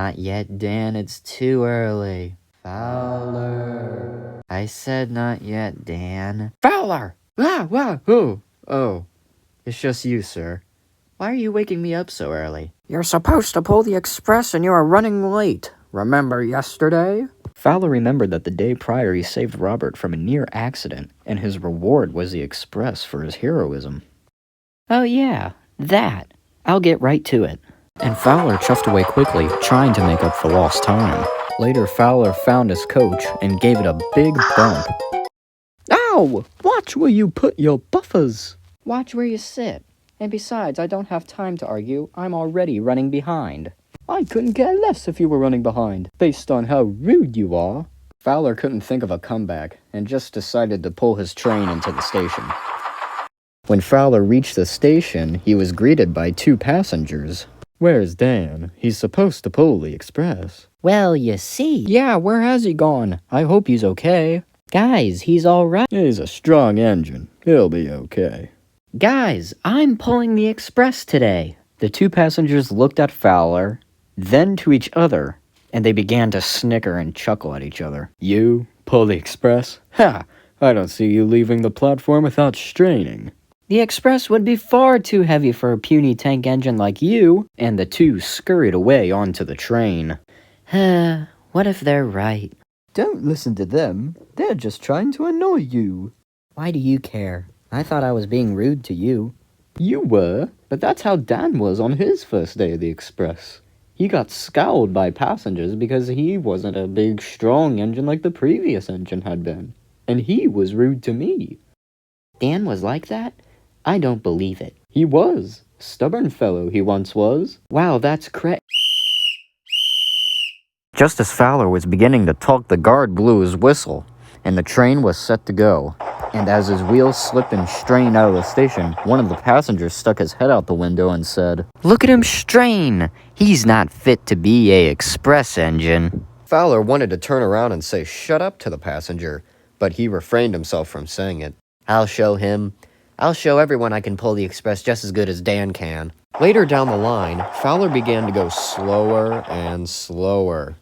Not yet, Dan. It's too early. Fowler. I said not yet, Dan. Fowler! Oh. It's just you, sir. Why are you waking me up so early? You're supposed to pull the express and you are running late. Remember yesterday? Fowler remembered that the day prior he saved Robert from a near accident, and his reward was the express for his heroism. Oh yeah, that. I'll get right to it. And Fowler chuffed away quickly, trying to make up for lost time. Later, Fowler found his coach and gave it a big bump. Ow! Watch where you put your buffers! Watch where you sit. And besides, I don't have time to argue. I'm already running behind. I couldn't care less if you were running behind, based on how rude you are. Fowler couldn't think of a comeback, and just decided to pull his train into the station. When Fowler reached the station, he was greeted by two passengers. Where's Dan? He's supposed to pull the express. Well, you see. Yeah, where has he gone? I hope he's okay. Guys, he's alright. He's a strong engine. He'll be okay. Guys, I'm pulling the express today. The two passengers looked at Fowler, then to each other, and they began to snicker and chuckle at each other. You pull the express? Ha! I don't see you leaving the platform without straining. The express would be far too heavy for a puny tank engine like you. And the two scurried away onto the train. What if they're right? Don't listen to them. They're just trying to annoy you. Why do you care? I thought I was being rude to you. You were, but that's how Dan was on his first day of the express. He got scowled by passengers because he wasn't a big, strong engine like the previous engine had been. And he was rude to me. Dan was like that? I don't believe it. He was. Stubborn fellow he once was. Wow, that's cra- Just as Fowler was beginning to talk, the guard blew his whistle, and the train was set to go. And as his wheels slipped and strained out of the station, one of the passengers stuck his head out the window and said, Look at him strain. He's not fit to be a express engine. Fowler wanted to turn around and say shut up to the passenger, but he refrained himself from saying it. I'll show everyone I can pull the express just as good as Dan can. Later down the line, Fowler began to go slower and slower,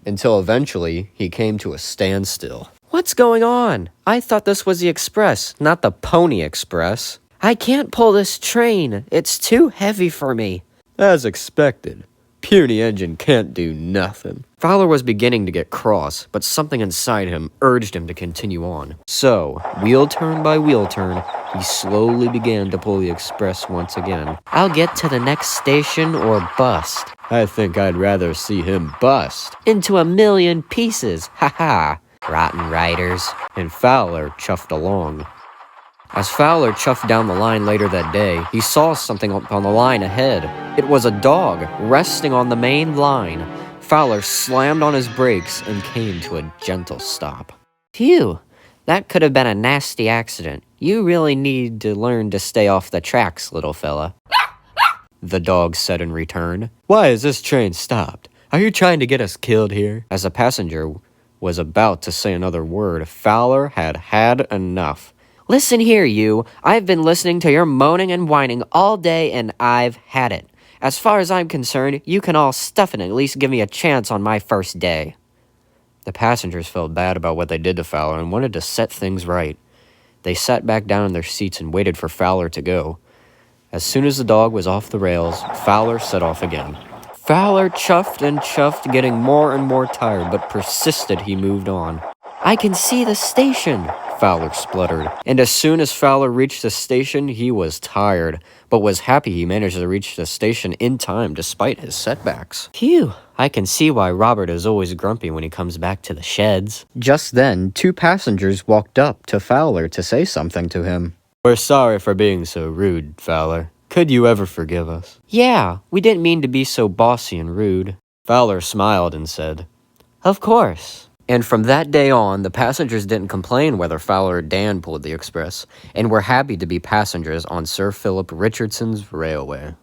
until eventually he came to a standstill. What's going on? I thought this was the express, not the Pony Express. I can't pull this train. It's too heavy for me. As expected. Puny engine can't do nothing. Fowler was beginning to get cross, but something inside him urged him to continue on. So, wheel turn by wheel turn, he slowly began to pull the express once again. I'll get to the next station or bust. I think I'd rather see him bust. Into a million pieces, ha-ha. Rotten riders. And Fowler chuffed along. As Fowler chuffed down the line later that day, he saw something up on the line ahead. It was a dog resting on the main line. Fowler slammed on his brakes and came to a gentle stop. Phew, that could have been a nasty accident. You really need to learn to stay off the tracks, little fella. The dog said in return. Why is this train stopped? Are you trying to get us killed here? As the passenger was about to say another word, Fowler had had enough. Listen here, you. I've been listening to your moaning and whining all day, and I've had it. As far as I'm concerned, you can all stuff it and at least give me a chance on my first day. The passengers felt bad about what they did to Fowler and wanted to set things right. They sat back down in their seats and waited for Fowler to go. As soon as the dog was off the rails, Fowler set off again. Fowler chuffed and chuffed, getting more and more tired, but persisted he moved on. I can see the station, Fowler spluttered. And as soon as Fowler reached the station, he was tired, but was happy he managed to reach the station in time despite his setbacks. Phew, I can see why Robert is always grumpy when he comes back to the sheds. Just then, two passengers walked up to Fowler to say something to him. We're sorry for being so rude, Fowler. Could you ever forgive us? Yeah, we didn't mean to be so bossy and rude. Fowler smiled and said, Of course. And from that day on, the passengers didn't complain whether Fowler or Dan pulled the express, and were happy to be passengers on Sir Philip Richardson's railway.